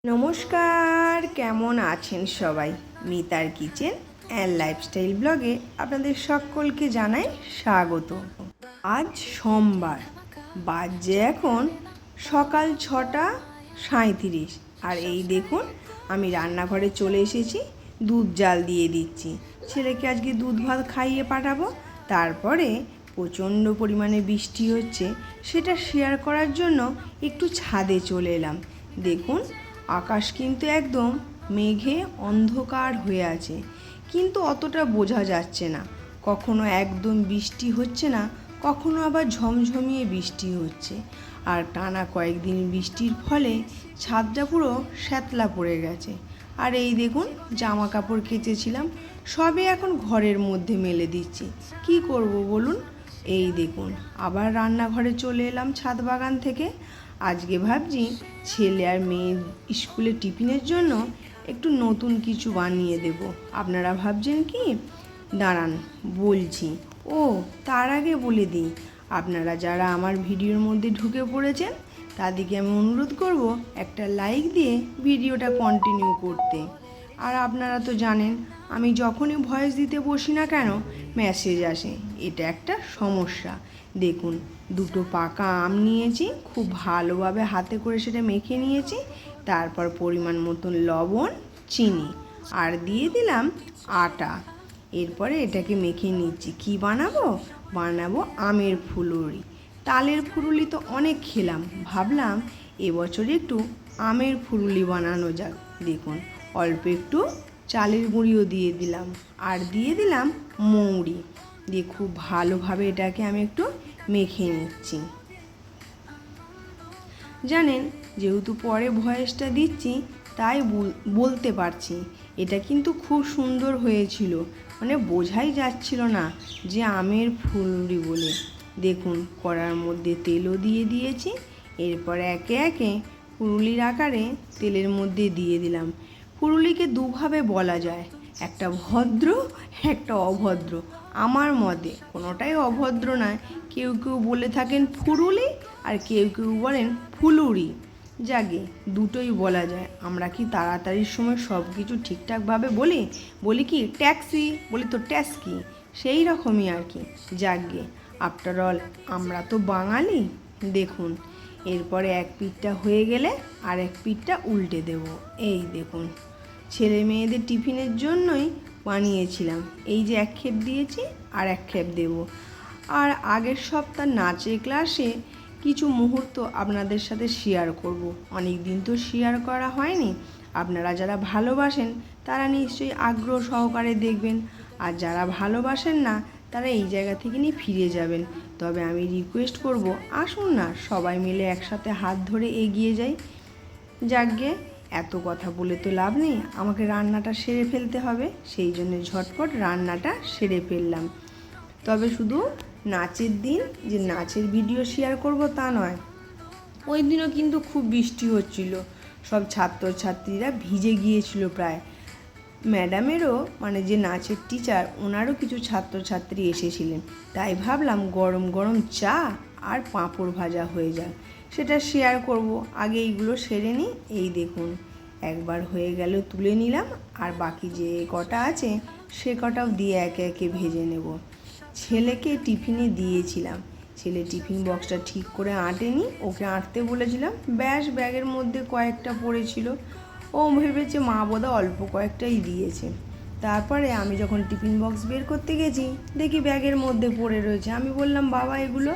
নমস্কার, কেমন আছেন সবাই? মিতার কিচেন অ্যান্ড লাইফস্টাইল ব্লগে আপনাদের সকলকে জানাই স্বাগত। আজ সোমবার, বাজে এখন সকাল 6:37। আর এই দেখুন, আমি রান্নাঘরে চলে এসেছি, দুধ জাল দিয়ে দিচ্ছি। ছেলেকে আজকে দুধ ভাত খাইয়ে পাঠাবো। তারপরে প্রচণ্ড পরিমাণে বৃষ্টি হচ্ছে, সেটা শেয়ার করার জন্য একটু ছাদে চলে এলাম। দেখুন, আকাশ কিন্তু একদম মেঘে অন্ধকার হয়ে আছে, কিন্তু অতটা বোঝা যাচ্ছে না। কখনো একদম বৃষ্টি হচ্ছে না, কখনো আবার ঝমঝমিয়ে বৃষ্টি হচ্ছে। আর টানা কয়েকদিন বৃষ্টির ফলে ছাদটা পুরো শ্যাতলা পড়ে গেছে। আর এই দেখুন, জামা কাপড় কেচেছিলাম, সবে এখন ঘরের মধ্যে মেলে দিচ্ছি। কি করব বলুন? এই দেখুন, আবার রান্নাঘরে চলে এলাম ছাদ বাগান থেকে। আজকে ভাবছি ছেলে আর মেয়ের স্কুলে টিফিনের জন্য একটু নতুন কিছু বানিয়ে দেব। আপনারা ভাবছেন কি? দাঁড়ান বলছি। ও, তার আগে বলে দিই, আপনারা যারা আমার ভিডিওর মধ্যে ঢুকে পড়েছেন তাদেরকে আমি অনুরোধ করব একটা লাইক দিয়ে ভিডিওটা কন্টিনিউ করতে। আর আপনারা তো জানেন, আমি যখনই ভয়েস দিতে বসি না কেন মেসেজ আসে, এটা একটা সমস্যা। দেখুন, দুটো পাকা আম নিয়েছি, খুব ভালোভাবে হাতে করে সেটা মেখে নিয়েছি। তারপর পরিমাণ মতন লবণ, চিনি আর দিয়ে দিলাম আটা। এরপরে এটাকে মেখে নিচ্ছি। কি বানাবো আমের ফুলুরি। তালের ফুলুরি তো অনেক খেলাম, ভাবলাম এবছরে একটু আমের ফুলুরি বানানো যাক। দেখুন, অল্প একটু চালের গুঁড়িও দিয়ে দিলাম, আর দিয়ে দিলাম মৌরি দিয়ে খুব ভালোভাবে এটাকে আমি একটু মেখে নিচ্ছি। জানেন, যেহেতু পরে ভয়েসটা দিচ্ছি তাই বলতে পারছি, এটা কিন্তু খুব সুন্দর হয়েছিল, মানে বোঝাই যাচ্ছিল না যে আমের ফুলুরি বলে। দেখুন, কড়ার মধ্যে তেলও দিয়ে দিয়েছি। এরপর একে একে ফুলুরির আকারে তেলের মধ্যে দিয়ে দিলাম। ফুলুরিকে দুভাবে বলা যায়, একটা ভদ্র, একটা অভদ্র। আমার মতে কোনোটাই অভদ্র নয়। কেউ কেউ বলে থাকেন ফুরুলি, আর কেউ কেউ বলেন ফুলুরি। যাগে, দুটোই বলা যায়। আমরা কি তাড়াতাড়ির সময় সব কিছু ঠিকঠাকভাবে বলি কি ট্যাক্সি, বলি তো ট্যাক্সি, সেই রকমই আর কি। যাগে, আফটার অল আমরা তো বাঙালি। দেখুন, এরপরে এক পিঠটা হয়ে গেলে আর এক পিঠটা উল্টে দেব। এই দেখুন, ছেলে মেয়েদের টিফিনের জন্যই বানিয়েছিলাম। এই যে এক খেপ দিয়েছি, আর এক খেপ দেব। আর আগের সপ্তাহ নাচের ক্লাসে কিছু মুহূর্ত আপনাদের সাথে শেয়ার করব। অনেক দিন তো শেয়ার করা হয়নি। আপনারা যারা ভালোবাসেন তারা নিশ্চয়ই আগ্রহ সহকারে দেখবেন, আর যারা ভালোবাসেন না তারা এই জায়গা থেকে নিয়ে ফিরে যাবেন। তবে আমি রিকোয়েস্ট করব, আসুন না সবাই মিলে একসাথে হাত ধরে এগিয়ে যাই। যাকগে, এত কথা বলে তো লাভ নেই, আমাকে রান্নাটা সেরে ফেলতে হবে। সেই জন্য ঝটপট রান্নাটা সেরে ফেললাম। তবে শুধু নাচের দিন যে নাচের ভিডিও শেয়ার করব তা নয়, ওই দিনও কিন্তু খুব বৃষ্টি হচ্ছিল। সব ছাত্রছাত্রীরা ভিজে গিয়েছিল প্রায়। ম্যাডামেরও, মানে যে নাচের টিচার, ওনারও কিছু ছাত্রছাত্রী এসেছিলেন। তাই ভাবলাম গরম গরম চা আর পাঁপড় ভাজা হয়ে যায়, সেটা শেয়ার করব। আগে এইগুলো সেরে নিই। এই দেখুন, একবার হয়ে গেল তুলে নিলাম, আর বাকি যে কটা আছে সে কটাও দিয়ে একে একে ভেজে নেব। ছেলেকে টিফিনে দিয়েছিলাম, ছেলে টিফিন বক্সটা ঠিক করে আঁটেনি, ওকে আঁটতে বলেছিলাম, ব্যাস ব্যাগের মধ্যে কয়েকটা পড়েছিল। ও ভেবেছে মা বোধহয় অল্প কয়েকটাই দিয়েছে। তারপরে আমি যখন টিফিন বক্স বের করতে গেছি, দেখি ব্যাগের মধ্যে পড়ে রয়েছে। আমি বললাম, বাবা এগুলো?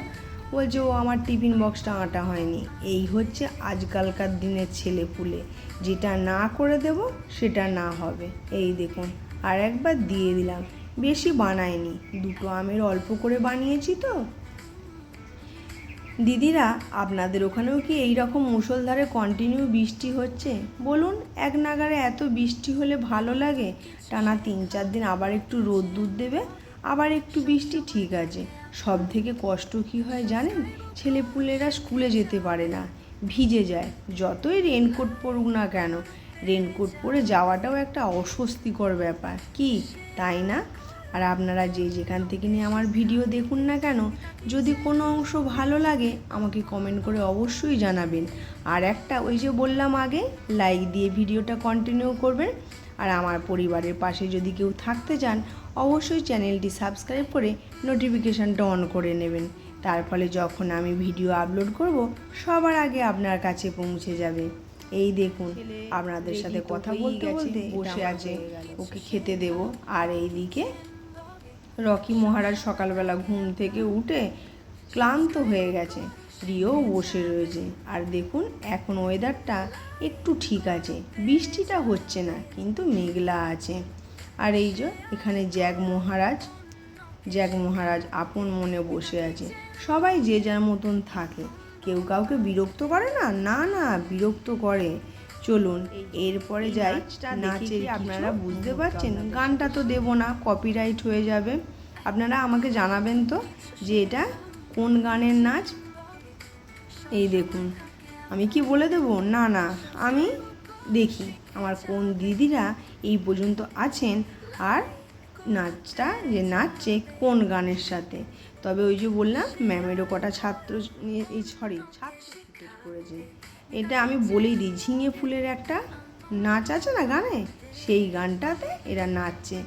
বলছে, ও আমার টিফিন বক্সটা আঁটা হয়নি। এই হচ্ছে আজকালকার দিনের ছেলে পুলে, যেটা না করে দেব সেটা না হবে। এই দেখুন, আর একবার দিয়ে দিলাম। বেশি বানাইনি, দুটো আমের অল্প করে বানিয়েছি তো। দিদিরা, আপনাদের ওখানেও কি এই রকম মুষলধারে কন্টিনিউ বৃষ্টি হচ্ছে? বলুন, এক নাগাড়ে এত বৃষ্টি হলে ভালো লাগে? টানা 3-4 দিন আবার একটু রোদ্দুর দেবে, আবার একটু বৃষ্টি, ঠিক আছে। সব থেকে কষ্ট কী হয় জানেন? ছেলেপুলেরা স্কুলে যেতে পারে না, ভিজে যায়। যতই রেনকোট পরুক না কেন, রেনকোট পরে যাওয়াটাও একটা অস্বস্তিকর ব্যাপার, কি তাই না? আর আপনারা যে যেখান থেকে নিয়ে আমার ভিডিও দেখুন না কেন, যদি কোনো অংশ ভালো লাগে আমাকে কমেন্ট করে অবশ্যই জানাবেন। আর একটা ওই যে বললাম আগে, লাইক দিয়ে ভিডিওটা কন্টিনিউ করবেন। আর আমার পরিবারের পাশে যদি কেউ থাকতে চান অবশ্যই চ্যানেলটি সাবস্ক্রাইব করে নোটিফিকেশানটা অন করে নেবেন। তার ফলে যখন আমি ভিডিও আপলোড করব সবার আগে আপনার কাছে পৌঁছে যাবে। এই দেখুন আপনাদের সাথে কথা বলতে বলতে বসে আছে, ওকে খেতে দেব। আর এইদিকে রকি মহারাজ সকালবেলা ঘুম থেকে উঠে ক্লান্ত হয়ে গেছে, রিও বসে রয়েছে। আর দেখুন এখন ওয়েদারটা একটু ঠিক আছে, বৃষ্টিটা হচ্ছে না কিন্তু মেঘলা আছে। আর এই যে এখানে জ্যাক মহারাজ আপন মনে বসে আছে। সবাই যে যার মতন থাকে, কেউ কাউকে বিরক্ত করে না, না না বিরক্ত করে। চলুন এরপরে যাই নাচের। আপনারা বুঝতে পারছেন, গানটা তো দেবো না, কপিরাইট হয়ে যাবে। আপনারা আমাকে জানাবেন তো যে এটা কোন গানের নাচ। এই দেখুন, আমি কি বলে দেবো? না না, আমি দেখি আমার কোন দিদিরা এই পর্যন্ত আছেন আর নাচটা যে নাচছে কোন গানের সাথে। তবে ওই যে বললাম ম্যামেরও কটা ছাত্র করেছে। এটা আমি বলেই দিই, ঝিঙে ফুলের একটা নাচ আছে না গানে, সেই গানটাতে এরা নাচছে।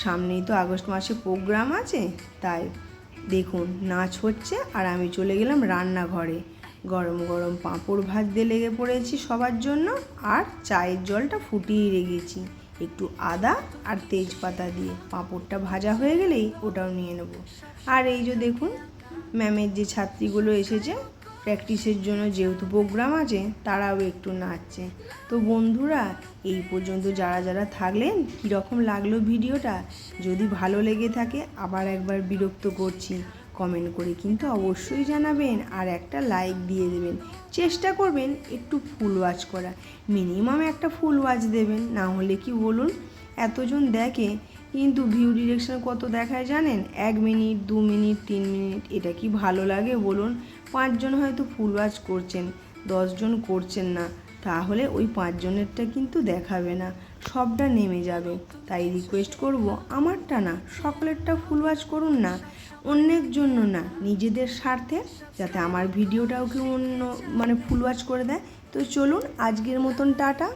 সামনেই তো আগস্ট মাসে প্রোগ্রাম আছে, তাই দেখুন নাচ হচ্ছে। আর আমি চলে গেলাম রান্নাঘরে, গরম গরম পাঁপড় ভাজতে লেগে পড়েছি সবার জন্য। আর চায়ের জলটা ফুটিয়ে রেখেছি একটু আদা আর তেজপাতা দিয়ে। পাঁপড়টা ভাজা হয়ে গেলেই ওটাও নিয়ে নেব। আর এই যে দেখুন ম্যামের যে ছাত্রীগুলো এসেছে প্র্যাকটিসের জন্য, যেহেতু প্রোগ্রাম আছে, তারাও একটু নাচছে। তো বন্ধুরা এই পর্যন্ত যারা যারা থাকলেন, কীরকম লাগলো ভিডিওটা? যদি ভালো লেগে থাকে আবার একবার বিরক্ত করছি, কমেন্ট করে কিন্তু অবশ্যই জানাবেন আর একটা লাইক দিয়ে দেবেন। চেষ্টা করবেন একটু ফুল ওয়াচ করা, মিনিমাম একটা ফুল ওয়াচ দেবেন। না হলে কি বলুন, এতজন দেখে কিন্তু ভিউ ডিরেকশন কত দেখায় জানেন? 1 মিনিট, 2 মিনিট, 3 মিনিট। এটা কি ভালো লাগে বলুন? 5 জন হয়তো ফুল ওয়াচ করছেন, 10 জন করছেন না, তাহলে ওই 5 জনেরটা কিন্তু দেখাবে না, সবটা নেমে যাবে। তাই রিকোয়েস্ট করব, আমারটা না সকলেরটা ফুল ওয়াচ করুন না, অন্যের জন্য না, নিজেদের স্বার্থে, যাতে আমার ভিডিওটাও কেউ অন্য ফুল ওয়াচ করে দেয়। তো চলুন আজকের মতন টাটা।